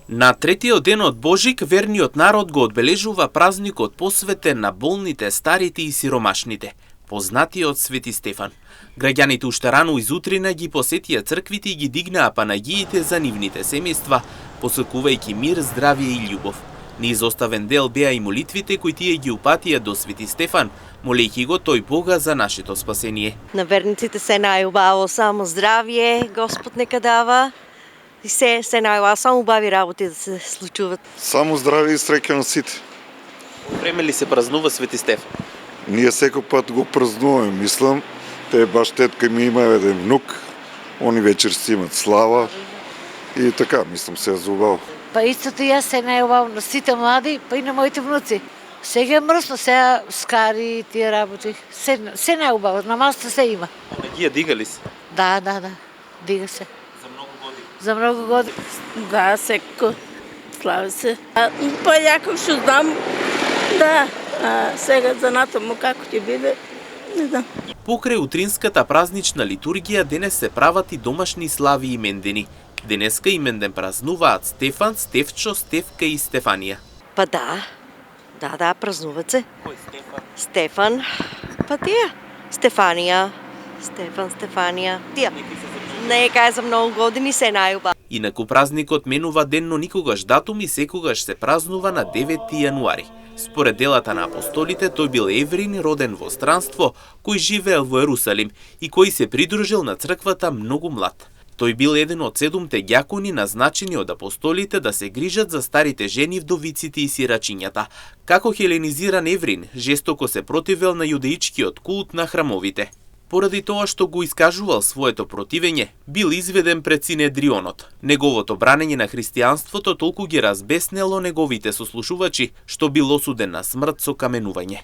На третиот ден од Божик, верниот народ го одбележува празникот посветен на болните, старите и сиромашните, познатиот Свети Стефан. Граѓаните уште рано изутрина ги посетија црквите и ги дигнаа панагиите за нивните семејства, посекувајќи мир, здравје и љубов. Неизоставен дел беа и молитвите кои тие ги упатија до Свети Стефан, молејќи го тој Бога за нашето спасение. На верниците се најубаво само здравје, Господ нека дава. И се најубаво, само убави работи да се случуват. Само здраве и среќа на сите. Време ли се празнува Свети Стефан? Ние секој пат го празнуваме, мислам. Те баш тетка ми има еден внук, они вечер си имат слава и така, мислам се заубаво. Па истото јас се најубаво на сите млади, па и на моите внуци. Сега е мрсно, сега скари и тие работи. Се најубаво, на маста се има. Панагија дига ли се? Да, дига се. За многу години? За многу години. Да, секој слави се. Па јако што знам, да, сега за натаму како ќе биде, не знам. Покрај утринската празнична литургија денес се прават и домашни слави и имендени. Денеска именден празнуваат Стефан, Стефчо, Стефка и Стефанија. Па да, празнуват се. Кој Стефан? Стефан, па тие. Стефанија, Стефанија, тие. Нека е за многу години се најубаво. Инаку празникот менува ден, но никогаш датум и секогаш се празнува на 9 јануари. Според делата на апостолите, тој бил еврин, роден во странство, кој живеел во Ерусалим и кој се придружил на црквата многу млад. Тој бил еден од 7 ѓакони назначени од апостолите да се грижат за старите жени, вдовиците и сирачињата. Како хеленизиран еврин, жестоко се противел на јудеичкиот култ на храмовите. Поради тоа што го искажувал своето противење, бил изведен пред Синедрионот. Неговото бранење на христијанството толку ги разбеснело неговите сослушувачи, што бил осуден на смрт со каменување.